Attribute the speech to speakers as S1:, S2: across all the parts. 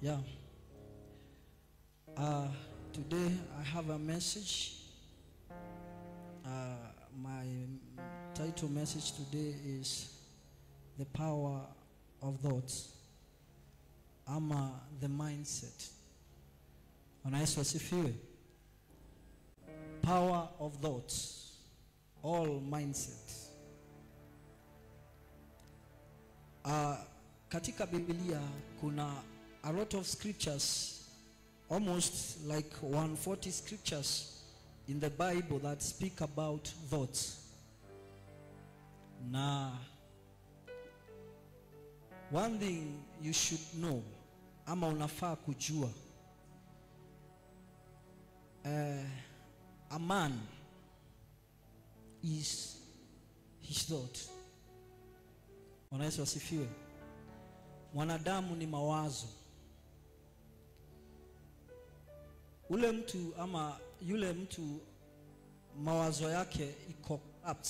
S1: Yeah. Today I have a message. My title message today is the power of thoughts. Ama the mindset. Yesu asifiwe. Power of thoughts. All mindset. Katika Biblia kuna a lot of scriptures, almost like 140 scriptures in the Bible that speak about thoughts. Now, one thing you should know, ama unafaa kujua, a man is his thought. Yesu asifiwe. Mwanadamu ni mawazo. Ule mtu ama yule mtu mawazo yake iko corrupt.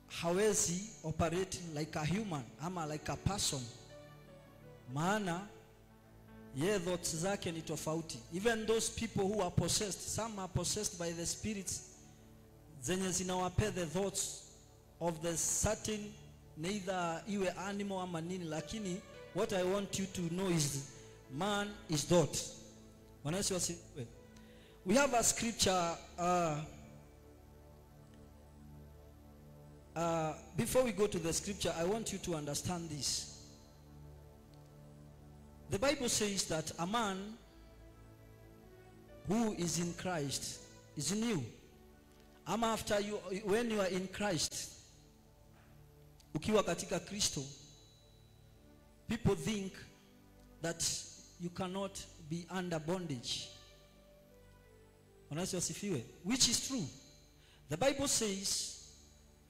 S1: Hawezi operate like a human ama like a person. Maana ye thoughts zake ni tofauti. Even those people who are possessed, some are possessed by the spirits zenye zinawape the thoughts of the certain, neither iwe animal ama nini, lakini what I want you to know is man is thought. We have a scripture before we go to the scripture, I want you to understand this. The Bible says that a man who is in Christ is new. After you, when you are in Christ, ukiwa katika Kristo, people think that you cannot be under bondage. Which is true. The Bible says,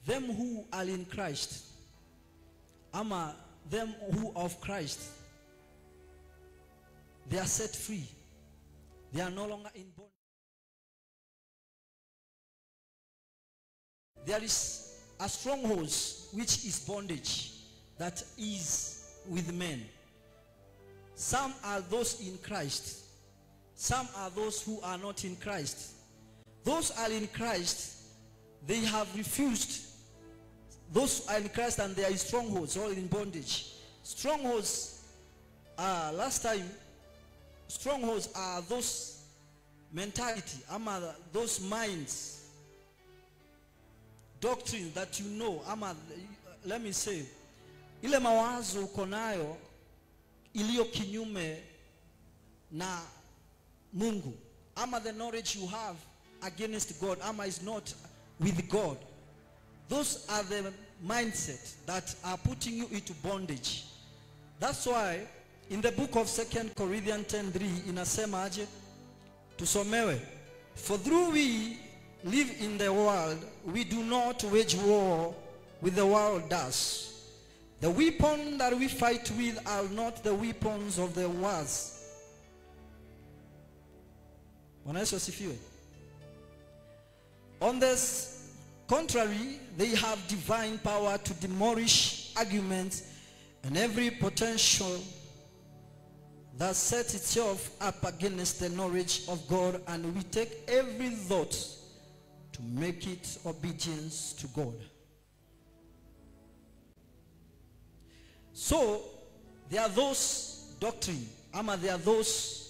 S1: them who are in Christ, ama them who are of Christ, they are set free. They are no longer in bondage. There is a stronghold which is bondage that is with men. Some are those in Christ. Some are those who are not in Christ. Those are in Christ, they have refused. Those are in Christ and they are in strongholds, all in bondage. Strongholds, last time, strongholds are those mentality, those minds, doctrine that you know, let me say, ile mawazo uko nayo iliyo kinyume na Mungu, the knowledge you have against God, is not with God. Those are the mindset that are putting you into bondage. That's why in the book of 2 Corinthians 10:3 inasema aje, tusomewe, for though we live in the world, we do not wage war with the world does. The weapon that we fight with are not the weapons of the world. On the contrary, they have divine power to demolish arguments and every potential that sets itself up against the knowledge of God, and we take every thought to make it obedience to God. So there are those doctrine, there are those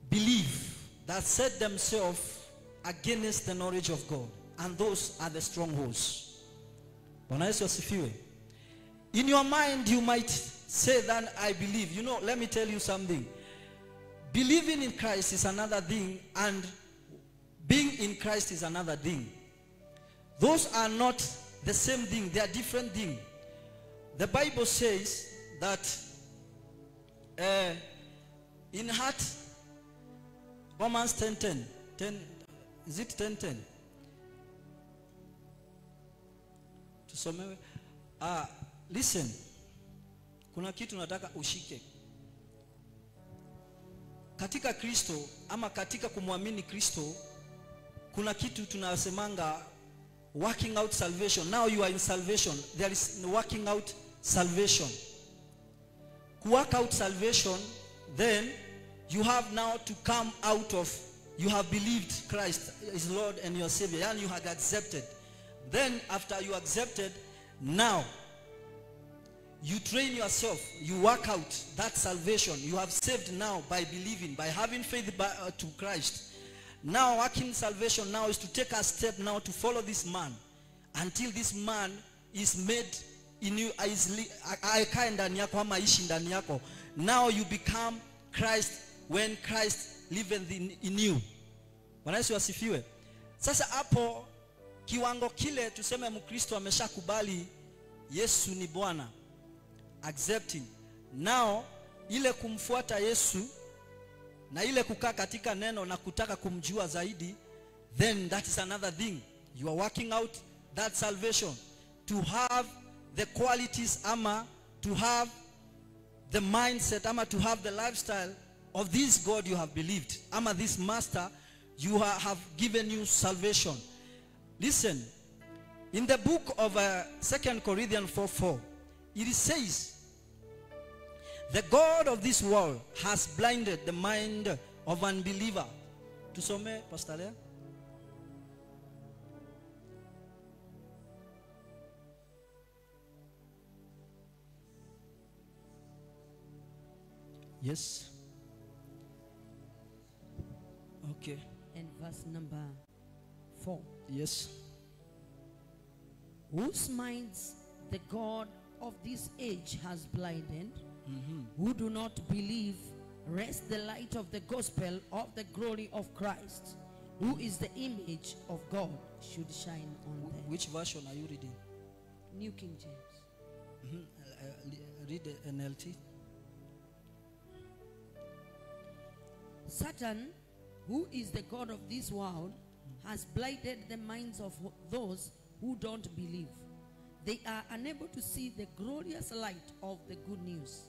S1: belief that set themselves against the knowledge of God, and those are the strongholds. In your mind you might say that I believe. Let me tell you something. Believing in Christ is another thing, and being in Christ is another thing. Those are not the same thing. They are different things. The Bible says that in heart, Romans 10:10, is it 10:10? Tusomewe. Listen, kuna kitu nataka ushike. Katika Kristo, ama katika kumwamini Kristo, kuna kitu tunasemanga working out salvation. Now you are in salvation. There is working out salvation. work out salvation, then you have now to come out of, you have believed Christ is Lord and your Savior, and you have accepted. Then after you accepted, now you train yourself, you work out that salvation. You have saved now by believing, by having faith to Christ. Now working salvation now is to take a step now to follow this man until this man is made in you, aikae ndani yako ama ishi ndani yako. Now you become Christ when Christ liveth in you. Bwana Yesu asifiwe. Sasa hapo kiwango kile tuseme Mkristo ameshakubali Yesu ni Bwana, accepting. Now ile kumfuata Yesu na ile kukaa katika neno na kutaka kumjua zaidi, then that is another thing. You are working out that salvation to have the qualities ama to have the mindset ama to have the lifestyle of this God you have believed ama this master you have given you salvation. Listen, in the book of 2 Corinthians 4:4, it says, the God of this world has blinded the mind of unbeliever. Tusome, Pastor Lea. Yes. Okay.
S2: And verse number 4.
S1: Yes.
S2: Whose minds the God of this age has blinded, who do not believe, lest the light of the gospel of the glory of Christ, who is the image of God, should shine on them.
S1: Which version are you reading?
S2: New King James.
S1: Read the NLT.
S2: Satan, who is the God of this world, has blinded the minds of those who don't believe. They are unable to see the glorious light of the good news.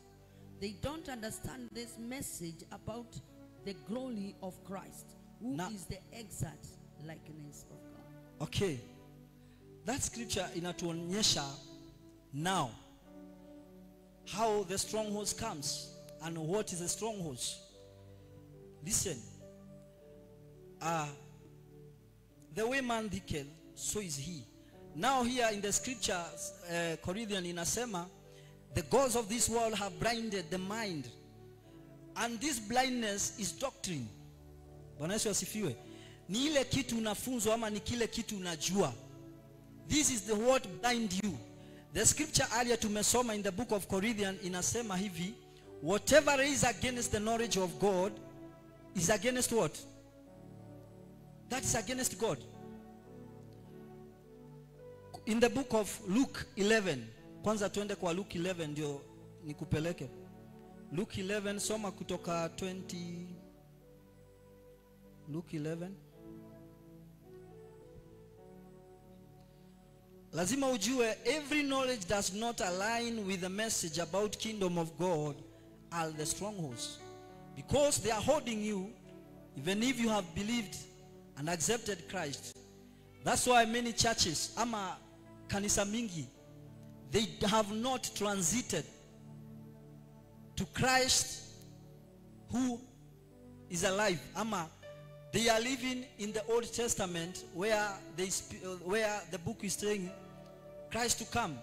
S2: They don't understand this message about the glory of Christ, who is the exact likeness of God.
S1: Okay. That scripture inatuonyesha now how the strongholds comes and what is the strongholds. Listen. The way man thinketh, so is he. Now here in the scripture, Corinthian inasema, the gods of this world have blinded the mind. And this blindness is doctrine. Bwana Yesu asifiwe. Ni ile kitu unafunzwa ama ni kile kitu unajua. This is the what blind you. The scripture earlier tumesoma in the book of Corinthians inasema hivi, whatever is against the knowledge of God is against what? That is against God. In the book of Luke 11, kwanza tuende kwa Luke 11 ndio nikupeleke. Luke 11, soma kutoka 20. Luke 11. Lazima ujue, every knowledge does not align with the message about kingdom of God are the strongholds. Because they are holding you, even if you have believed and accepted Christ. That's why many churches, ama kanisa mingi, they have not transited to Christ who is alive. Ama they are living in the Old Testament where the book is saying Christ to come.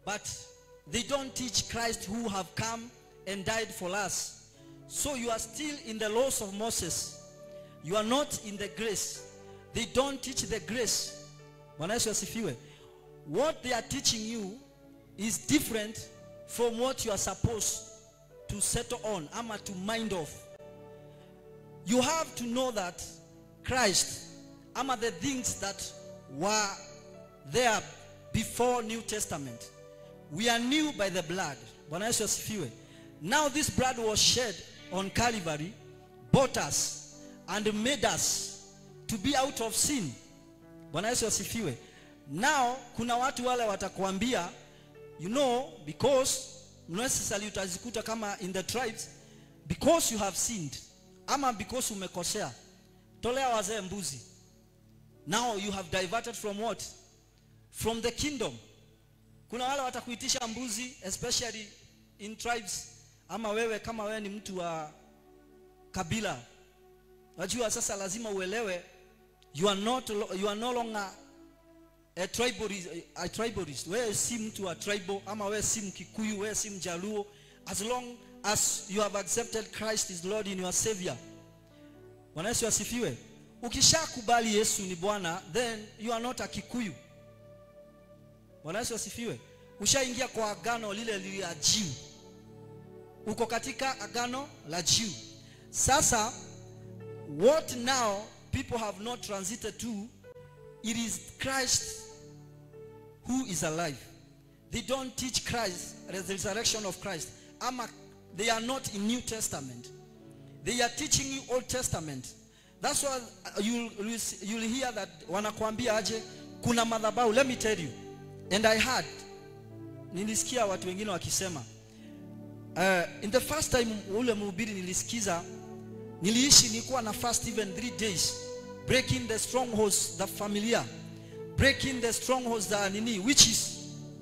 S1: But they don't teach Christ who have come and died for us. So you are still in the laws of Moses. You are not in the grace. They don't teach the grace. Bwana Yesu asifiwe. What they are teaching you is different from what you are supposed to settle on, ama to mind of. You have to know that Christ, ama the things that were there before New Testament, we are new by the blood. Bwana Yesu asifiwe. Now this blood was shed on Calvary, bought us and made us to be out of sin. Bwana Yesu asifiwe. Now kuna watu wale watakwambia, you know, because necessarily utazikuta kama in the tribes, because you have sinned, ama because umekosea, tolea wazee mbuzi. Now you have diverted from what? From the kingdom. Kuna wale watakuitisha mbuzi, especially in tribes, Ama wewe kama wewe ni mtu wa kabila, unajua sasa lazima uelewe you are no longer a tribalist. Wewe si mtu wa tribal, ama wewe si Mkikuyu, wewe si Mjaluo. As long as you have accepted Christ is Lord in your Savior. Bwana Yesu asifiwe. Ukishakubali Yesu ni Bwana, then you are not a Kikuyu. Bwana Yesu asifiwe. Ushaingia kwa agano lile la juu. Uko katika agano la juu. Sasa what now people have not transited to, it is Christ who is alive. They don't teach Christ, the resurrection of Christ. They are not in New Testament. They are teaching you Old Testament. That's why you'll hear that wanakuambia aje kuna madhabahu. Let me tell you, and I heard, nilisikia watu wengine wakisema in the first time ule mhubiri nilisikiza, nilikuwa na fast even 3 days, breaking the strongholds, the familiar, breaking the strongholds that nini, which is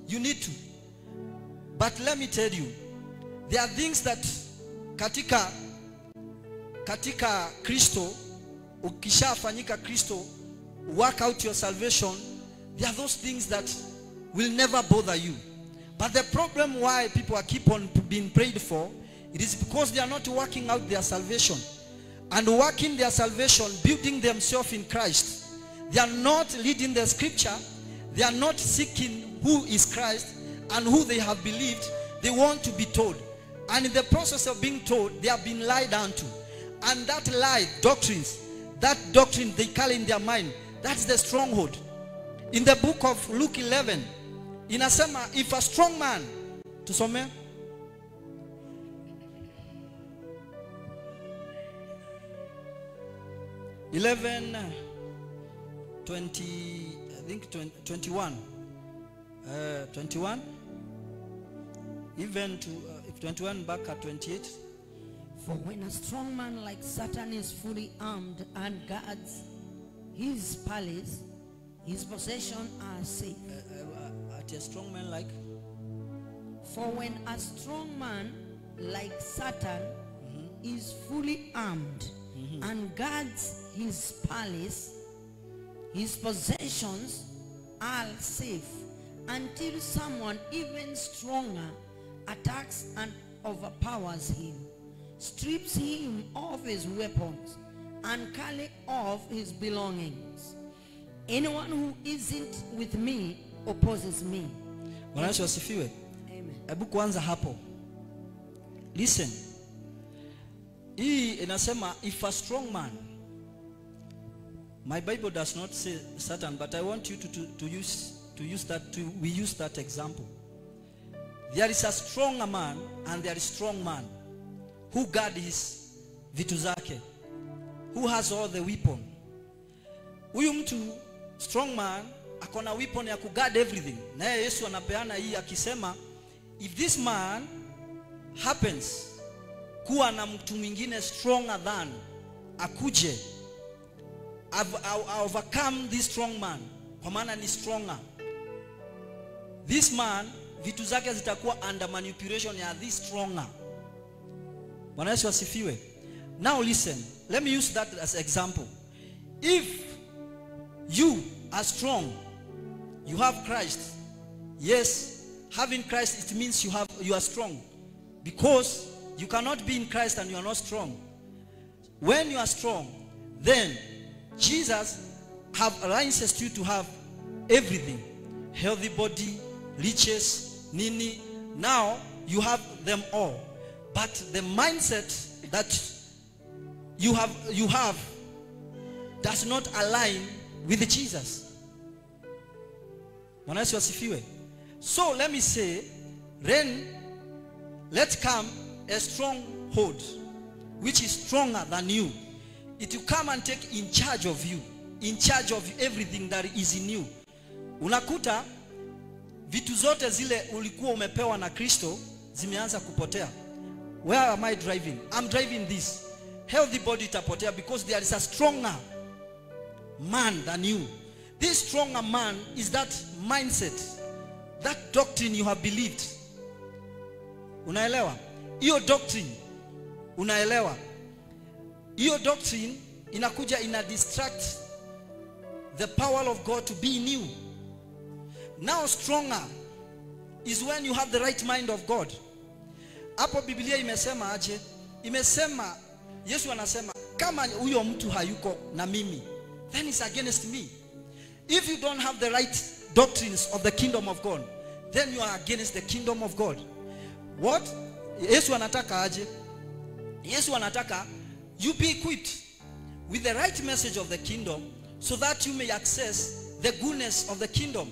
S1: you need to. But let me tell you, there are things that katika Kristo, ukishafanyika Kristo, work out your salvation, there are those things that will never bother you. But the problem why people keep on being prayed for, it is because they are not working out their salvation. And working their salvation, building themselves in Christ. They are not reading the scripture. They are not seeking who is Christ and who they have believed. They want to be told. And in the process of being told, they have been lied down to. And that lie, that doctrine they carry in their mind, that's the stronghold. In the book of Luke 11, inasema, if a strong man, tusome 11, 20, I think 21, 21, even to 21 back at 28.
S2: For when a strong man like Satan is fully armed and guards his palace, his possessions are safe.
S1: At a strong man like?
S2: For when a strong man like Satan is fully armed and guards his palace, his possessions are safe, until someone even stronger attacks and overpowers him, strips him of his weapons, and carry off his belongings. Anyone who isn't with me opposes me.
S1: Bwana Yesu asifiwe.
S2: Amen.
S1: Hebu kuanza hapo. Listen. Hii inasema if a strong man. My Bible does not say Satan, but I want you to use that example. There is a stronger man and there is strong man who guard his vitu zake, who has all the weapon. Huyu mtu strong man akona weapon ya kuguard everything. Na Yesu anapeana hii akisema, if this man happens kuwa na mtu mwingine stronger than, akuje, I've overcome this strong man, kwa maana ni stronger. This man, vitu zake zitakuwa under manipulation ya this stronger. Bwana Yesu asifiwe. Now listen, let me use that as example. If you are strong, you have Christ. Yes, having Christ, it means you are strong. Because you cannot be in Christ and you are not strong. When you are strong, then Jesus have licensed you to have everything. Healthy body, riches, nini. Now you have them all. But the mindset that you have does not align with Jesus. Bwana Yesu asifiwe. So let me say, then let's come a stronghold which is stronger than you. It will come and take in charge of you, in charge of everything that is in you. Unakuta vitu zote zile ulikuwa umepewa na Kristo zimeanza kupotea. Where am I driving? I'm driving this. Healthy body itapotea because there is a stronger man than you. This stronger man is that mindset, that doctrine you have believed. Unaelewa? hiyo doctrine, unaelewa, hiyo doctrine inakuja ina distract the power of God to be in you. Now stronger is when you have the right mind of God. Hapo Biblia imesema aje? Imesema, Yesu anasema kama huyo mtu hayuko na mimi, then it's against me. If you don't have the right doctrines of the kingdom of God, then you are against the kingdom of God. What? Yesu anataka aje? Yesu anataka you be equipped with the right message of the kingdom so that you may access the goodness of the kingdom.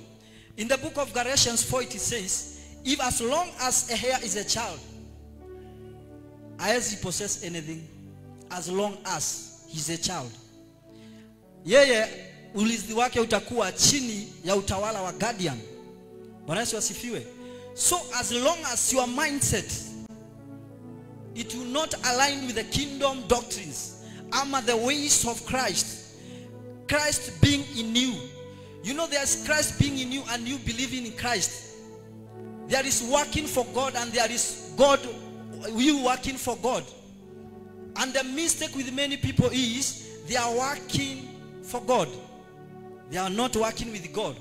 S1: In the book of Galatians 4 it says, if as long as a hair is a child, as he possess anything, as long as he's a child, yeye ulinzi wake utakuwa chini ya utawala wa guardian. Bwana Yesu asifiwe. So as long as your mindset, it will not align with the kingdom doctrines, ama the ways of Christ, Christ being in you. You know, there's Christ being in you and you believing in Christ. There is working for God and there is God, you working for God. And the mistake with many people is they are working for God. They are not working with God.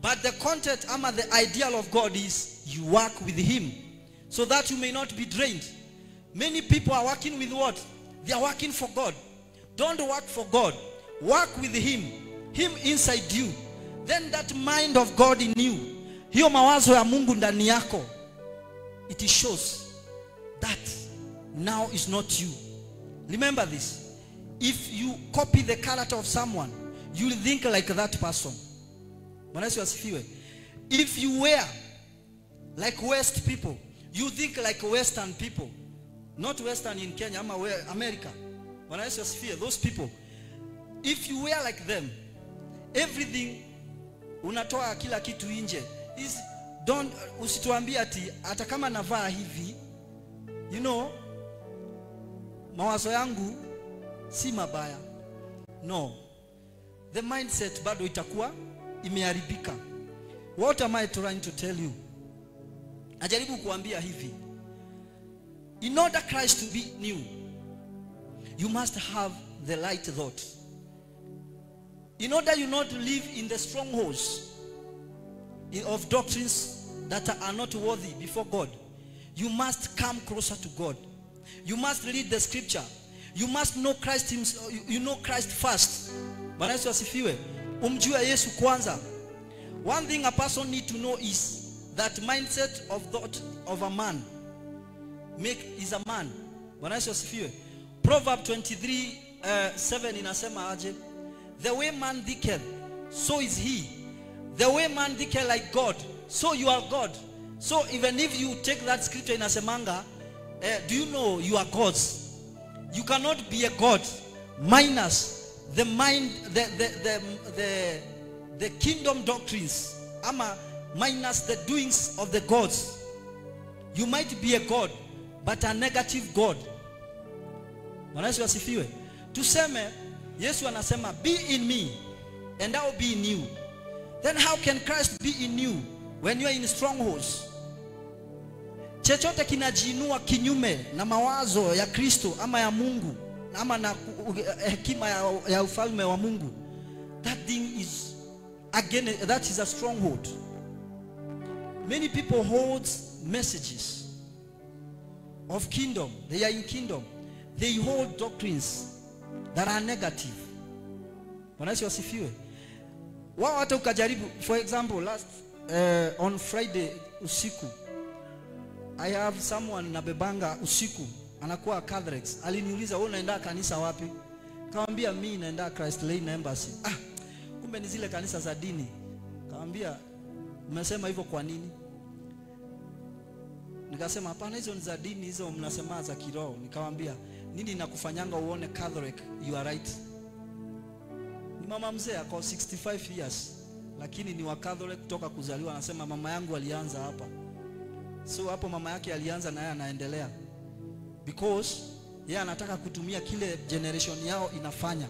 S1: But the content, the ideal of God is you work with Him so that you may not be drained. Many people are working with what? They are working for God. Don't work for God. Work with Him. Him inside you. Then that mind of God in you, hiyo mawazo ya Mungu ndani yako, it shows that now is not you. Remember this. If you copy the character of someone, you will think like that person. Bwana Yesu asifiwe. If you wear like West people, you think like Western people. Not Western in Kenya, America. Bwana Yesu asifiwe. Those people, if you wear like them, everything, unatoa kila kitu nje. Usituambie ati hata kama navaa hivi, you know, mawazo yangu si mabaya. No. The mindset bado itakuwa imeharibika. What am I trying to tell you? Najaribu kuambia hivi. In order Christ to be new, you must have the right thought. In order you not live in the strongholds of doctrines that are not worthy before God, you must come closer to God. You must read the scripture. You must know Christ himself. You know Christ first. Bwana Yesu asifiwe. Umjue Yesu kwanza. One thing a person need to know is that mindset of thought of a man is a man. Bwana Yesu asifiwe. Proverbs 23:7 inasema aje? The way man thinketh, so is he. The way man thinketh like God, so you are God. So even if you take that scripture inasemanga, do you know you are gods? You cannot be a God minus the mind, the kingdom doctrines, minus the doings of the gods. You might be a God, but a negative God. Bwana Yesu asifiwe. Tuseme Yesu anasema be in me and I will be in you. Then how can Christ be in you when you are in strongholds? Chochote kinajiinua kinyume na mawazo ya Kristo ama ya Mungu ama na hekima ya ufalme wa Mungu, that thing is again, that is a stronghold. Many people hold messages of kingdom. They are in kingdom. They hold doctrines that are negative. Bwana Yesu asifiwe. Wao hata ukajaribu, for example, on Friday usiku, I have someone nabebanga usiku, anakuwa Catholics. Aliniuliza, wewe unaenda kanisa wapi? Kaambia mimi naenda Christ Lane Embassy. Kumbe ni zile kanisa za dini. Kaambia, umesema hivyo kwa nini? Nikasema hapana, hizo ni za dini, hizo mnasema za kiroho. Nikamwambia, nini nakufanyanga uone Catholic? You are right. Ni mama mzee ako 65 years, lakini ni wa Catholic kutoka kuzaliwa. Anasema mama yangu alianza hapa. So hapo mama yake alianza na yeye anaendelea, because yeye anataka kutumia kile generation yao inafanya,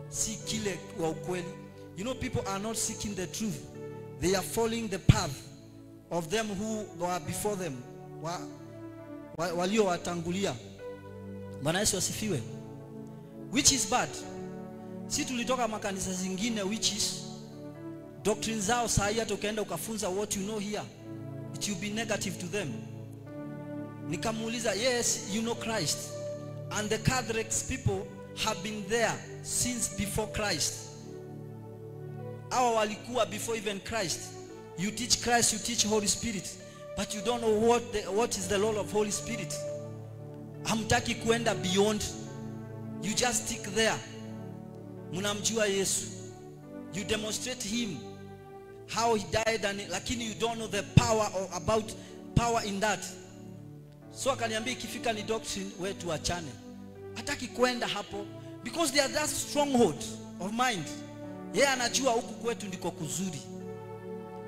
S1: si kile wa ukweli. You know, people are not seeking the truth. They are following the path of them who were before them. waliowatangulia. Bwana Yesu asifiwe. Which is bad. Si tulitoka makanisa zingine which is doctrine zao saa hii hata ukaenda ukafunza what you know here, it will be negative to them. Nikamuuliza, yes, you know Christ, and the Catholics people have been there since before Christ. Hawa walikuwa before even Christ. You teach Christ, you teach Holy Spirit, but you don't know what is the role of Holy Spirit. Hamtaki kuenda beyond. You just stick there. Munamjua Yesu, you demonstrate him, how he died, and lakini you don't know the power or about power in that. So akaniambia ikifika ni doctrine wewe tuachane. Hataki kwenda hapo because they are that stronghold of mind. Yeye anajua huku kwetu ndiko kuzuri,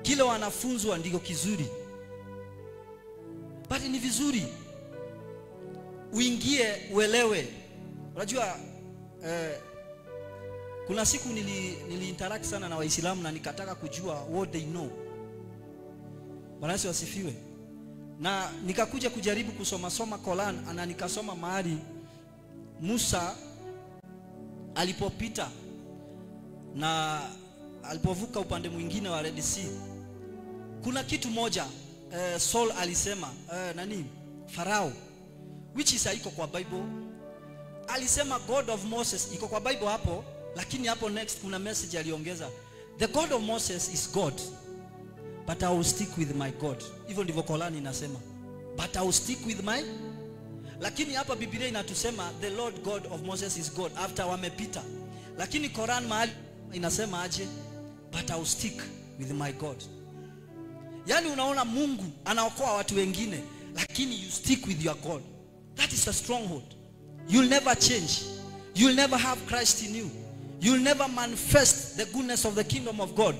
S1: kile wanafunzwa ndiko kizuri. But ni vizuri uingie uelewe. Unajua kuna siku nili interact sana na Waislamu na nikataka kujua what they know. Bwana Yesu asifiwe. Na nikakuja kujaribu kusoma Quran, na nikasoma mahali Musa alipopita na alipovuka upande mwingine wa Red Sea. Kuna kitu moja Saul alisema Farao, which is haiko kwa Bible. Alisema God of Moses, iko kwa Bible hapo, lakini hapo next kuna message aliongeza, the God of Moses is God, but I will stick with my God. Hivyo ndivyo Quran inasema, but I will stick with my. Lakini hapa Biblia inatusema the Lord God of Moses is God after wamepita. Lakini Quran mahali inasema aje, but I will stick with my God. Yani unaona Mungu anaokoa watu wengine, lakini you stick with your God. That is a stronghold. You'll never change. You'll never have Christ in you. You'll never manifest the goodness of the kingdom of God.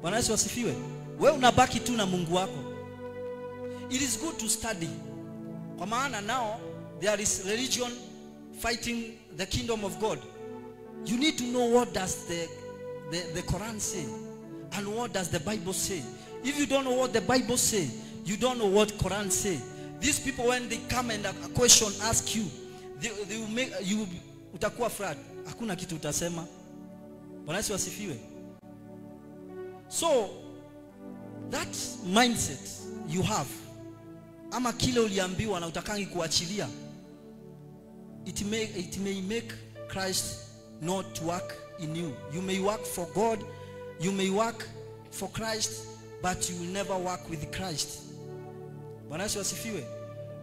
S1: Bwana Yesu asifiwe. Wewe unabaki tu na Mungu wako. It is good to study. Kwa maana now there is religion fighting the kingdom of God. You need to know what does the Quran say and what does the Bible say. If you don't know what the Bible say, you don't know what Quran say. These people, when they come and a question ask you, they will make you utakuwa flat. Hakuna kitu utasema. Bwana Yesu asifiwe. So that mindset you have, ama kile uliambiwa na utakangi kuachilia, it may make Christ not work in you. You may work for God, you may work for Christ, but you will never work with Christ. Bwana Yesu asifiwe.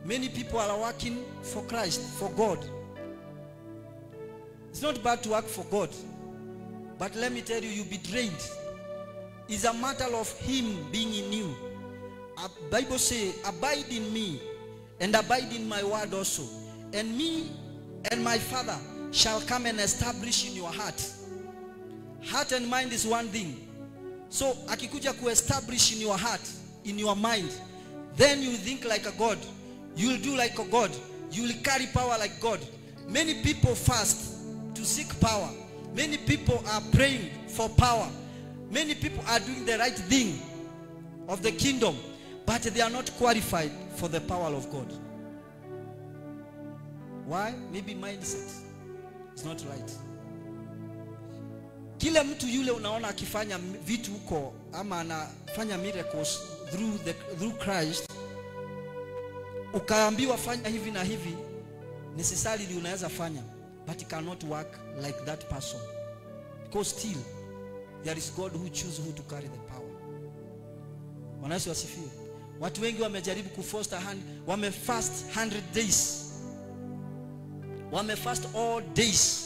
S1: Many people are working for Christ, for God. It's not bad to work for God, but let me tell you, you'll be drained. It's a matter of him being in you. Bible says, abide in me and abide in my word also, and me and my Father shall come and establish in your heart. Heart and mind is one thing. So akikuja establish in your heart, in your mind, then you think like a God. You will do like a God. You will carry power like God. Many people fast to seek power. Many people are praying for power. Many people are doing the right thing of the kingdom, but they are not qualified for the power of God. Why? Maybe mindset is not right. Kila mtu yule unaona akifanya vitu huko ama anafanya miracles through Christ, ukaambiwa fanya hivi na hivi, necessarily unaweza fanya, but it cannot work like that person, because still there is God who chooses who to carry the power. Bwana Yesu asifiwe. Watu wengi wamejaribu kufoster wamefast 100 days, wamefast all days,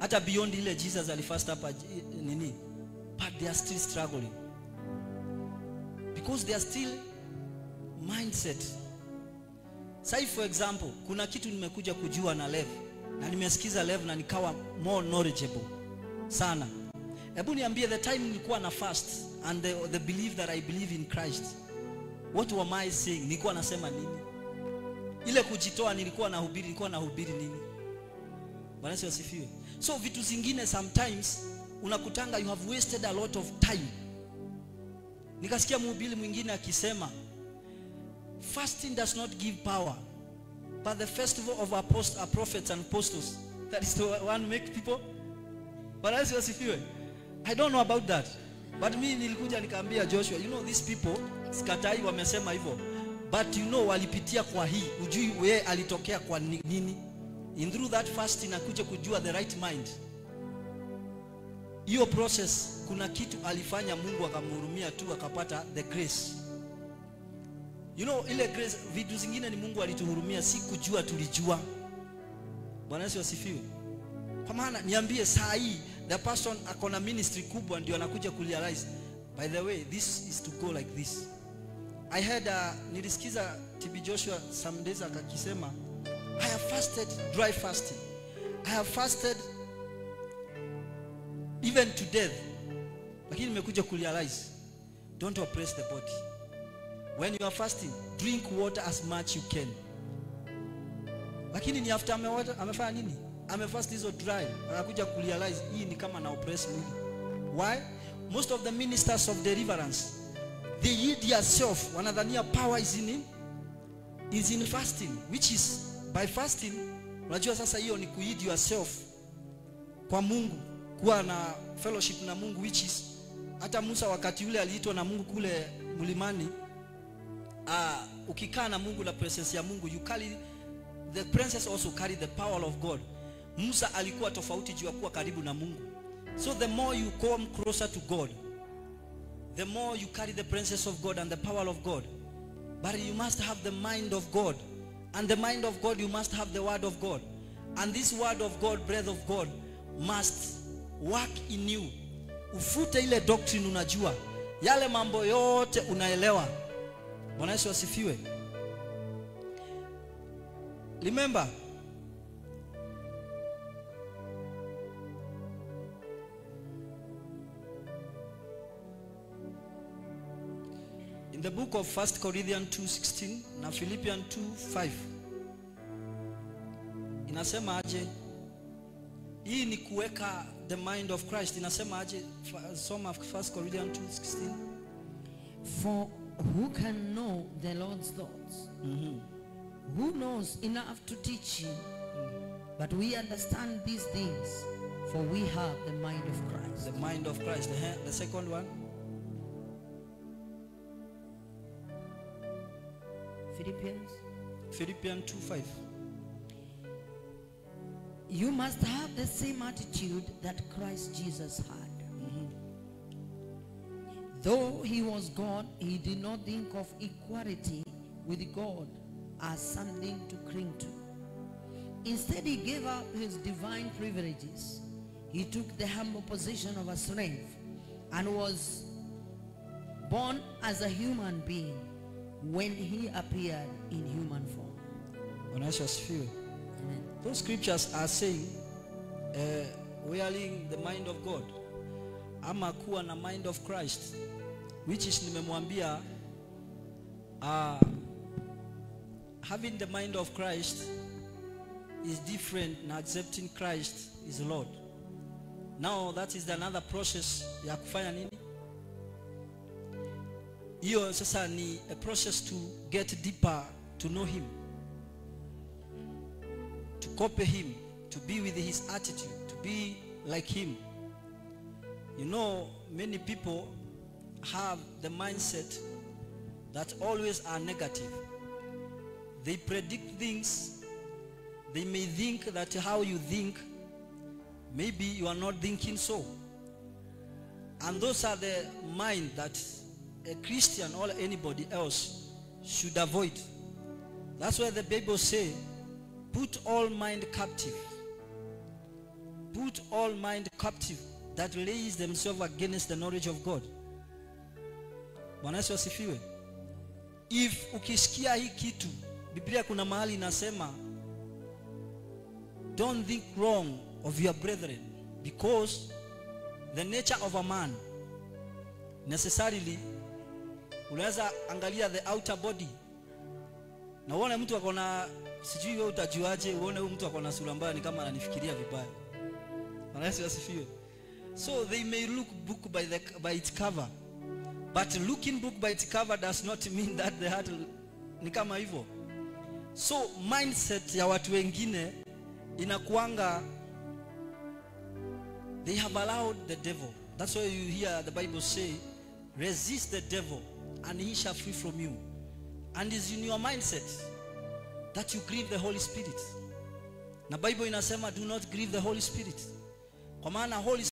S1: hata beyond ile Jesus alifast hapa nini, but they are still struggling because they are still mindset. Say for example, kuna kitu nimekuja kujua na Lev, na nimesikiza Lev na nikawa more knowledgeable sana. Hebu niambie, the time nilikuwa na fast and the belief that I believe in Christ, what am I saying? Nilikuwa nasema nini? Ile kujitoa nilikuwa nahubiri nini? Bwana Yesu asifiwe. So vitu zingine sometimes unakutanga you have wasted a lot of time. Nikasikia mhubiri mwingine akisema fasting does not give power, but the festival of prophets and apostles, that is the one make people. But as you see, I don't know about that. But me nilikuja nikaambia Joshua, you know these people, sikatai wamesema hivyo. But you know walipitia kwa hii, ujui wewe alitokea kwa nini. In through that fasting nakuja kujua the right mind. Hiyo process kuna kitu alifanya Mungu akamhurumia tu akapata the grace. You know ile grace, vitu zingine ni Mungu alituhurumia, si kujua tulijua. Bwana Yesu asifiwe. Kwa maana niambie saa hii the person akona ministry kubwa ndio anakuja kurealize, by the way this is to go like this. I heard nilisikiza TB Joshua some days akakisema, I have fasted dry fasting. I have fasted even to death. Lakini nimekuja kurealize, don't oppress the body. When you are fasting, drink water as much you can. Lakini ni after amefanya nini? Amefast hizo dry. Anakuja kurealize hii ni kama na oppress mwili. Why? Most of the ministers of deliverance, they yield yourself. Wanadhania power is in fasting, which is by fasting. Unajua sasa hiyo ni kuyield yourself kwa Mungu, kuwa na fellowship na Mungu, which is hata Musa wakati yule aliitwa na Mungu kule mlimani, ukikaa na Mungu na presence ya Mungu, you carry the presence, also carry the power of God. Musa alikuwa tofauti juu ya kuwa karibu na Mungu. So the more you come closer to God, the more you carry the presence of God and the power of God. But you must have the mind of God, and the mind of God, you must have the word of God, and this word of God, breath of God, must work in you. Ufute ile doctrine unajua, yale mambo yote unaelewa. Bwana Yesu asifiwe. Remember, in the book of 1 Corinthians 2:16 na Philippians 2:5 inasema aje? Hii ni kuweka the mind of Christ. Inasema aje? Soma 1 Corinthians 2:16.
S2: For who can know the Lord's thoughts? Who knows enough to teach him? But we understand these things, for we have the mind of Christ.
S1: The mind of Christ. The second one, Philippians 2:5.
S2: You must have the same attitude that Christ Jesus had. Though he was God, he did not think of equality with God as something to cling to. Instead, he gave up his divine privileges. He took the humble position of a slave and was born as a human being when he appeared in human form.
S1: Bwana Yesu asifiwe.
S2: Amen.
S1: Those scriptures are saying wearing the mind of God, ama kuwa na mind of Christ, which is nimemwambia having the mind of Christ is different na accepting Christ is Lord. Now that is another process ya kufanya nini? Hiyo sasa ni a process to get deeper to know him, to copy him, to be with his attitude, to be like him. You know, many people have the mindset that always are negative. They predict things. They may think that how you think, maybe you are not thinking so. And those are the mind that a Christian or anybody else should avoid. That's why the Bible says, put all mind captive. Put all mind captive that lays themselves against the knowledge of God. Bwana Yesu asifiwe. If ukisikia hii kitu, Biblia kuna mahali inasema, don't think wrong of your brethren, because the nature of a man necessarily, unaweza angalia the outer body na uone mtu akona, sijui wewe utajuaje, uone huyu mtu akona sura mbaya ni kama ananifikiria vibaya. Bwana Yesu asifiwe. So they may look book by its cover, but looking book by its cover does not mean that the heart ni kama hivyo. So mindset ya watu wengine inakuanga, they have allowed the devil. That's why you hear the Bible say, resist the devil and he shall flee from you. And it's in your mindset that you grieve the Holy Spirit. Na Bible inasema do not grieve the Holy Spirit. Kwa maana Holy